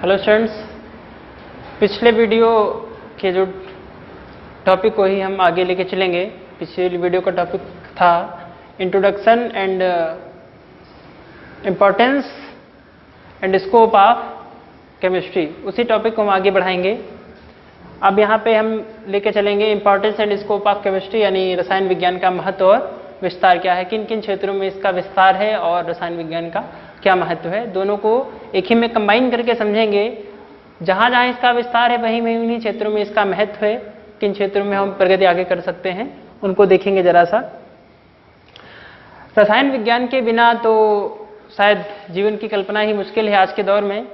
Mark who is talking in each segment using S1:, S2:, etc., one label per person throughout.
S1: Hello students, पिछले video के जो टॉपिक को ही हम आगे लेके चलेंगे। पिछले वीडियो का टॉपिक था introduction and importance and scope of chemistry. उसी टॉपिक को हम आगे बढ़ाएंगे। अब यहाँ पे हम लेके चलेंगे importance and scope of chemistry, यानी रसायन विज्ञान का महत्व और विस्तार क्या है, किन किन क्षेत्रों में इसका विस्तार है और रसायन विज्ञान का क्या महत्व है। दोनों को एक ही में कंबाइन करके समझेंगे। जहाँ जहाँ इसका विस्तार है वहीं वहीं उन्हीं क्षेत्रों में इसका महत्व है, किन क्षेत्रों में हम प्रगति आगे कर सकते हैं उनको देखेंगे जरा सा। रसायन विज्ञान के बिना तो शायद जीवन की कल्पना ही मुश्किल है। आज के दौर में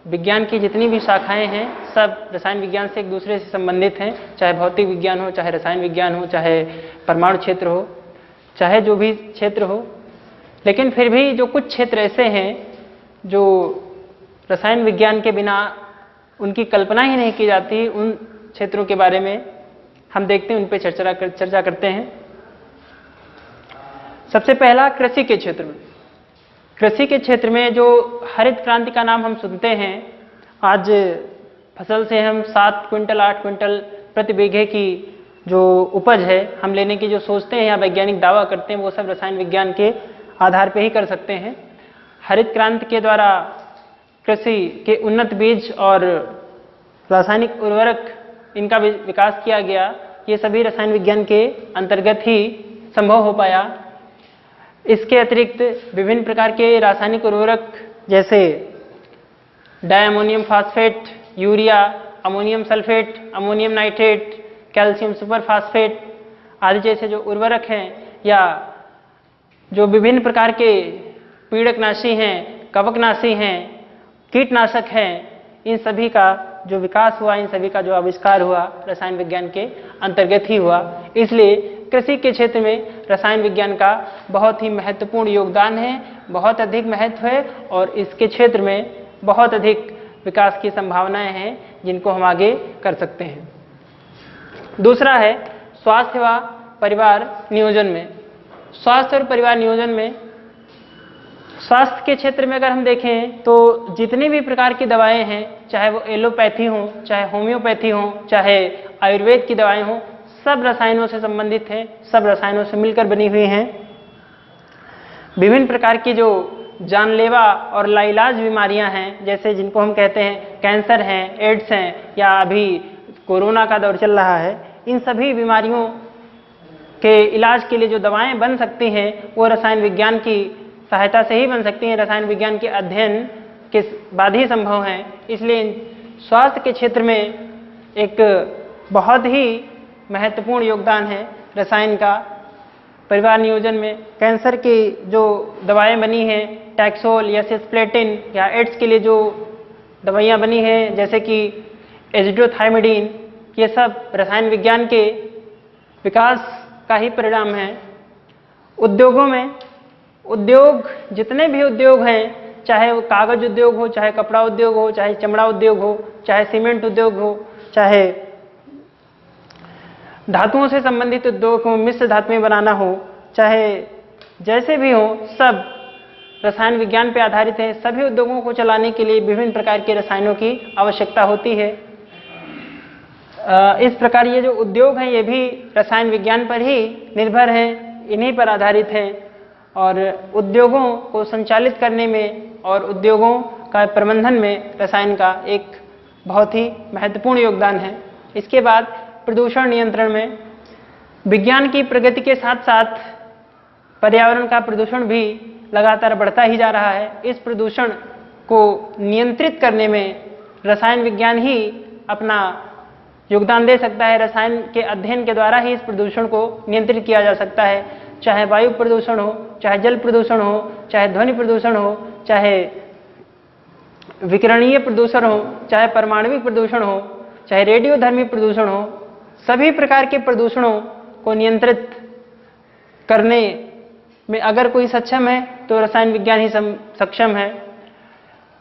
S1: विज्ञान की जितनी भी शाखाएं हैं सब रसायन विज्ञान से एक दूसरे से संबंधित हैं, चाहे भौतिक विज्ञान हो, चाहे रसायन विज्ञान हो, चाहे परमाणु क्षेत्र हो, चाहे जो भी क्षेत्र हो। लेकिन फिर भी जो कुछ क्षेत्र ऐसे हैं जो रसायन विज्ञान के बिना उनकी कल्पना ही नहीं की जाती, उन क्षेत्रों के बारे में हम देखते हैं, उन पर चर्चा करते हैं। सबसे पहला कृषि के क्षेत्र में। कृषि के क्षेत्र में जो हरित क्रांति का नाम हम सुनते हैं, आज फसल से हम 7 क्विंटल 8 क्विंटल प्रति बीघे की जो उपज है हम लेने की जो सोचते हैं या वैज्ञानिक दावा करते हैं, वो सब रसायन विज्ञान के आधार पे ही कर सकते हैं। हरित क्रांति के द्वारा कृषि के उन्नत बीज और रासायनिक उर्वरक इनका विकास किया गया। ये सभी रसायन विज्ञान के अंतर्गत ही संभव हो पाया। इसके अतिरिक्त विभिन्न प्रकार के रासायनिक उर्वरक जैसे diammonium phosphate, urea, ammonium sulphate, ammonium nitrate, calcium superphosphate आदि जैसे जो उर्वरक हैं या जो विभिन्न प्रकार के पीड़कनाशी हैं, कवकनाशी हैं, कीटनाशक हैं, इन सभी का जो विकास हुआ, इन सभी का जो आविष्कार हुआ रसायन विज्ञान के अंतर्गत ही हुआ। इसलिए कृषि के क्षेत्र में रसायन विज्ञान का बहुत ही महत्वपूर्ण योगदान है, बहुत अधिक महत्व है और इसके क्षेत्र में बहुत अधिक विकास की संभावनाएं हैं जिनको हम आगे कर सकते हैं। दूसरा है स्वास्थ्य व परिवार नियोजन में। स्वास्थ्य और परिवार नियोजन में, स्वास्थ्य के क्षेत्र में अगर हम देखें तो जितनी भी प्रकार की दवाएं हैं, चाहे वो एलोपैथी हो, चाहे होम्योपैथी हो, चाहे आयुर्वेद की दवाएं हो, सब रसायनों से संबंधित हैं, सब रसायनों से मिलकर बनी हुई हैं। विभिन्न प्रकार की जो जानलेवा और लाइलाज बीमारियां हैं, जैसे जिनको हम कहते हैं कैंसर हैं, एड्स हैं या अभी कोरोना का दौर चल रहा है, इन सभी बीमारियों के इलाज के लिए जो दवाएं बन सकती हैं वो रसायन विज्ञान की सहायता से ही बन सकती हैं, रसायन विज्ञान के अध्ययन के बाद ही संभव हैं। इसलिए स्वास्थ्य के क्षेत्र में एक बहुत ही महत्वपूर्ण योगदान है रसायन का। परिवार नियोजन में कैंसर की जो दवाएं बनी हैं, टैक्सोल या सिस्प्लेटिन, या एड्स के लिए जो दवाइयां बनी हैं जैसे कि एजिडोथाइमिडीन, ये सब रसायन विज्ञान के विकास का ही परिणाम है। उद्योगों में, उद्योग जितने भी उद्योग हैं, चाहे वो कागज उद्योग हो, चाहे कपड़ा उद्योग हो, चाहे चमड़ा उद्योग हो, चाहे सीमेंट उद्योग हो, चाहे धातुओं से संबंधित उद्योग हो, मिश्र धातुएं बनाना हो, चाहे जैसे भी हो, सब रसायन विज्ञान पर आधारित है। सभी उद्योगों को चलाने के लिए विभिन्न प्रकार के रसायनों की आवश्यकता होती है। इस प्रकार ये जो उद्योग हैं ये भी रसायन विज्ञान पर ही निर्भर हैं, इन्हीं पर आधारित हैं और उद्योगों को संचालित करने में और उद्योगों का प्रबंधन में रसायन का एक बहुत ही महत्वपूर्ण योगदान है। इसके बाद प्रदूषण नियंत्रण में, विज्ञान की प्रगति के साथ साथ पर्यावरण का प्रदूषण भी लगातार बढ़ता ही जा रहा है। इस प्रदूषण को नियंत्रित करने में रसायन विज्ञान ही अपना योगदान दे सकता है। रसायन के अध्ययन के द्वारा ही इस प्रदूषण को नियंत्रित किया जा सकता है, चाहे वायु प्रदूषण हो, चाहे जल प्रदूषण हो, चाहे ध्वनि प्रदूषण हो, चाहे विकिरणीय प्रदूषण हो, चाहे परमाणविक प्रदूषण हो, चाहे रेडियोधर्मी प्रदूषण हो। सभी प्रकार के प्रदूषणों को नियंत्रित करने में अगर कोई सक्षम है तो रसायन विज्ञान ही सक्षम है।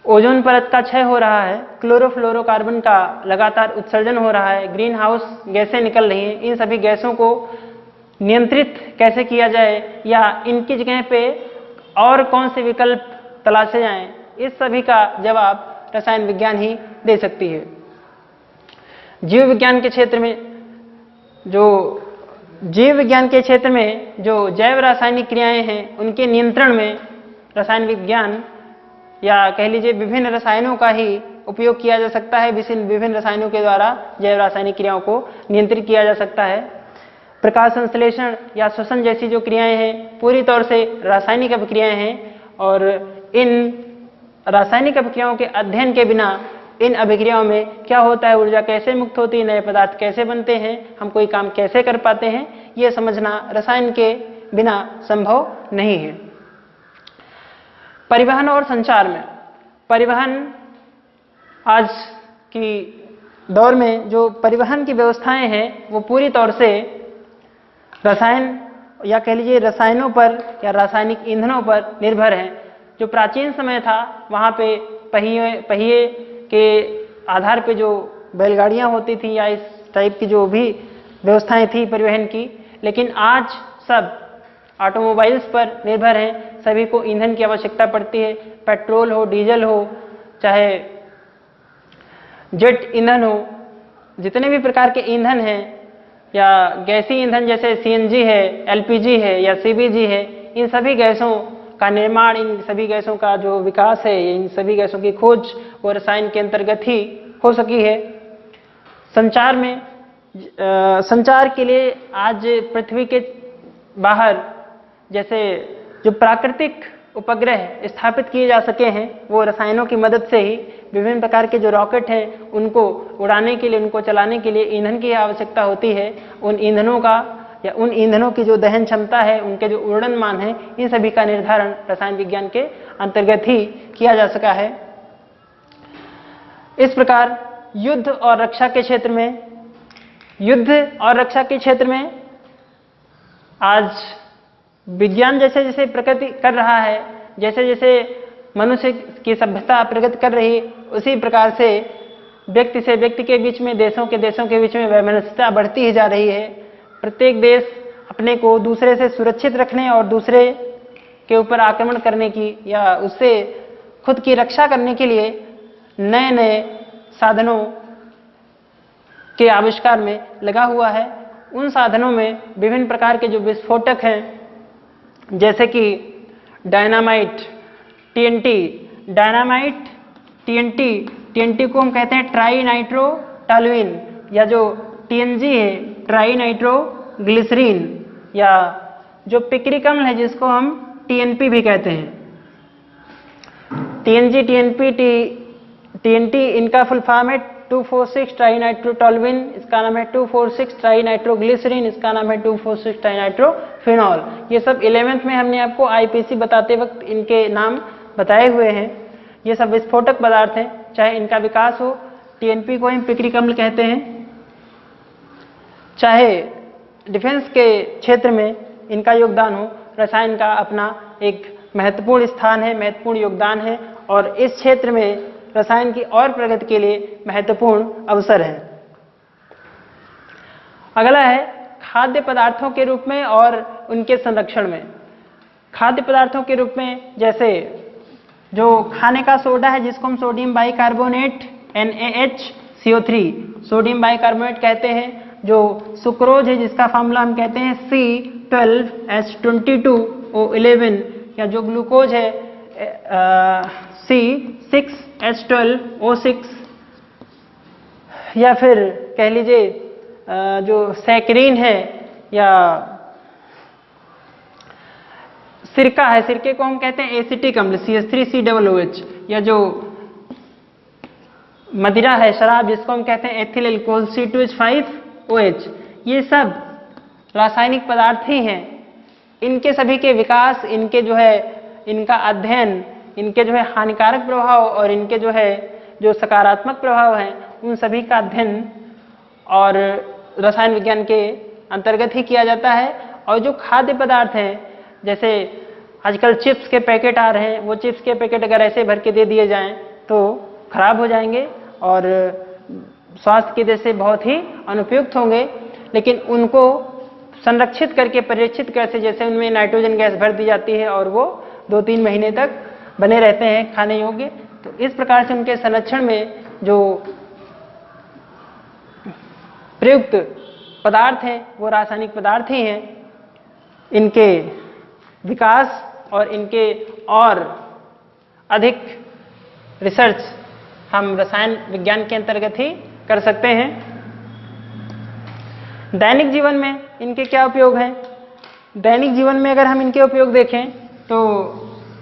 S1: ओजोन परत का क्षय हो रहा है, क्लोरोफ्लोरोकार्बन का लगातार उत्सर्जन हो रहा है, ग्रीन हाउस गैसें निकल रही हैं। इन सभी गैसों को नियंत्रित कैसे किया जाए या इनकी जगह पे और कौन से विकल्प तलाशे जाएं, इस सभी का जवाब रसायन विज्ञान ही दे सकती है। जीव विज्ञान के क्षेत्र में जो जैव रासायनिक क्रियाएं हैं उनके नियंत्रण में रसायन विज्ञान या कह लीजिए विभिन्न रसायनों का ही उपयोग किया जा सकता है। विभिन्न रसायनों के द्वारा जैव रासायनिक क्रियाओं को नियंत्रित किया जा सकता है। प्रकाश संश्लेषण या श्वसन जैसी जो क्रियाएं हैं पूरी तौर से रासायनिक अभिक्रियाएं हैं और इन रासायनिक अभिक्रियाओं के अध्ययन के बिना इन अभिक्रियाओं में क्या होता है, ऊर्जा कैसे मुक्त होती है, नए पदार्थ कैसे बनते हैं, हम कोई काम कैसे कर पाते हैं, यह समझना रसायन के बिना संभव नहीं है। परिवहन और संचार में, परिवहन आज की दौर में जो परिवहन की व्यवस्थाएं हैं वो पूरी तौर से रसायन या कह लीजिए रसायनों पर या रासायनिक ईंधनों पर निर्भर हैं। जो प्राचीन समय था वहाँ पे पहिए के आधार पे जो बैलगाड़ियाँ होती थी या इस टाइप की जो भी व्यवस्थाएं थी परिवहन की, लेकिन आज सब ऑटोमोबाइल्स पर निर्भर हैं। सभी को ईंधन की आवश्यकता पड़ती है, पेट्रोल हो, डीजल हो, चाहे जेट ईंधन हो, जितने भी प्रकार के ईंधन हैं या गैसीय ईंधन जैसे सीएनजी है, एलपीजी है या सीबीजी है, इन सभी गैसों का निर्माण, इन सभी गैसों का जो विकास है, इन सभी गैसों की खोज वो रसायन के अंतर्गत ही हो सकी है। संचार में संचार के लिए आज पृथ्वी के बाहर जैसे जो प्राकृतिक उपग्रह स्थापित किए जा सके हैं वो रसायनों की मदद से ही। विभिन्न प्रकार के जो रॉकेट हैं उनको उड़ाने के लिए, उनको चलाने के लिए ईंधन की आवश्यकता होती है। उन ईंधनों का या उन ईंधनों की जो दहन क्षमता है, उनके जो उड़न मान है, इन सभी का निर्धारण रसायन विज्ञान के अंतर्गत ही किया जा सका है। इस प्रकार युद्ध और रक्षा के क्षेत्र में आज विज्ञान जैसे जैसे प्रगति कर रहा है, जैसे जैसे मनुष्य की सभ्यता प्रगति कर रही है, उसी प्रकार से व्यक्ति से व्यक्ति के बीच में, देशों के बीच में वैमनस्यता बढ़ती ही जा रही है। प्रत्येक देश अपने को दूसरे से सुरक्षित रखने और दूसरे के ऊपर आक्रमण करने की या उससे खुद की रक्षा करने के लिए नए नए साधनों के आविष्कार में लगा हुआ है। उन साधनों में विभिन्न प्रकार के जो विस्फोटक हैं, जैसे कि डायनामाइट, टीएनटी को हम कहते हैं ट्राई नाइट्रो टॉल्यूइन, या जो टीएनजी है ट्राई नाइट्रो ग्लिसरीन, या जो पिक्रिक अम्ल है जिसको हम टीएनपी भी कहते हैं। टीएनजी, टीएनटी इनका फुल फॉर्म है 2,4,6 ट्राइनाइट्रोटॉल्यूइन, इसका नाम है 2,4,6 ट्राइनाइट्रोग्लिसरीन, इसका नाम है 2,4,6 ट्राइनाइट्रोफिनॉल। ये सब 11th में हमने आपको आईपीसी बताते वक्त इनके नाम बताए हुए हैं। ये सब विस्फोटक पदार्थ हैं, चाहे इनका विकास हो, टीएनपी को हम पिक्रिक अम्ल कहते हैं, चाहे डिफेंस के क्षेत्र में इनका योगदान हो। रसायन का अपना एक महत्वपूर्ण स्थान है, महत्वपूर्ण योगदान है और इस क्षेत्र में रसायन की और प्रगति के लिए महत्वपूर्ण अवसर है। अगला है खाद्य पदार्थों के रूप में और उनके संरक्षण में। खाद्य पदार्थों के रूप में जैसे जो खाने का सोडा है जिसको हम sodium bicarbonate NaHCO3 sodium bicarbonate कहते हैं, जो सुक्रोज है जिसका फॉर्मूला हम कहते हैं C12H22O11, या जो ग्लूकोज है C6H12O6, या फिर कह लीजिए जो सैकरीन है या सिरका है, सिरके को हम कहते हैं एसिटिक अम्ल CH3COOH, या जो मदिरा है, शराब, जिसको हम कहते हैं एथिल अल्कोहल C2H5OH। ये सब रासायनिक पदार्थ ही हैं। इनके सभी के विकास, इनके जो है इनका अध्ययन, इनके जो है हानिकारक प्रभाव और इनके जो है जो सकारात्मक प्रभाव हैं, उन सभी का अध्ययन और रसायन विज्ञान के अंतर्गत ही किया जाता है। और जो खाद्य पदार्थ हैं, जैसे आजकल चिप्स के पैकेट आ रहे हैं, वो चिप्स के पैकेट अगर ऐसे भर के दे दिए जाएं तो खराब हो जाएंगे और स्वास्थ्य की दृष्टि से बहुत ही अनुपयुक्त होंगे, लेकिन उनको संरक्षित करके परिरक्षित कैसे, जैसे उनमें नाइट्रोजन गैस भर दी जाती है और वो 2-3 महीने तक बने रहते हैं खाने योग्य, तो इस प्रकार से उनके संरक्षण में जो प्रयुक्त पदार्थ हैं वो रासायनिक पदार्थ ही हैं। इनके विकास और इनके और अधिक रिसर्च हम रसायन विज्ञान के अंतर्गत ही कर सकते हैं। दैनिक जीवन में इनके क्या उपयोग हैं? दैनिक जीवन में अगर हम इनके उपयोग देखें तो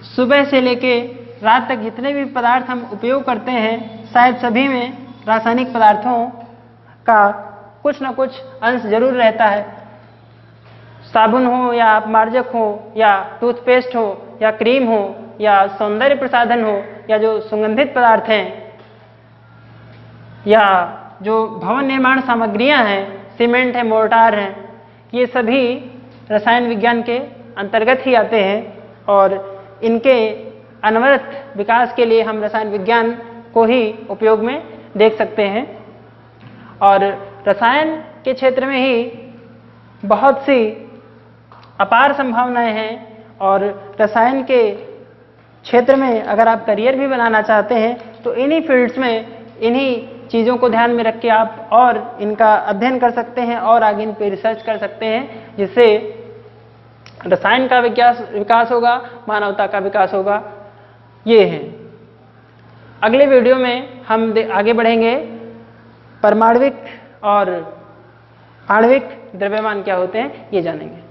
S1: सुबह से लेके रात तक जितने भी पदार्थ हम उपयोग करते हैं शायद सभी में रासायनिक पदार्थों का कुछ ना कुछ अंश जरूर रहता है। साबुन हो या मार्जक हो या टूथपेस्ट हो या क्रीम हो या सौंदर्य प्रसाधन हो या जो सुगंधित पदार्थ हैं या जो भवन निर्माण सामग्रियां हैं, सीमेंट है, मोर्टार है, ये सभी रसायन विज्ञान के अंतर्गत ही आते हैं और इनके अनवरत विकास के लिए हम रसायन विज्ञान को ही उपयोग में देख सकते हैं। और रसायन के क्षेत्र में ही बहुत सी अपार संभावनाएं हैं और रसायन के क्षेत्र में अगर आप करियर भी बनाना चाहते हैं तो इन्हीं फील्ड्स में, इन्हीं चीज़ों को ध्यान में रख के आप और इनका अध्ययन कर सकते हैं और आगे इन पर रिसर्च कर सकते हैं, जिससे रसायन का विकास होगा, मानवता का विकास होगा। ये है। अगले वीडियो में हम आगे बढ़ेंगे, परमाणविक और आणविक द्रव्यमान क्या होते हैं ये जानेंगे।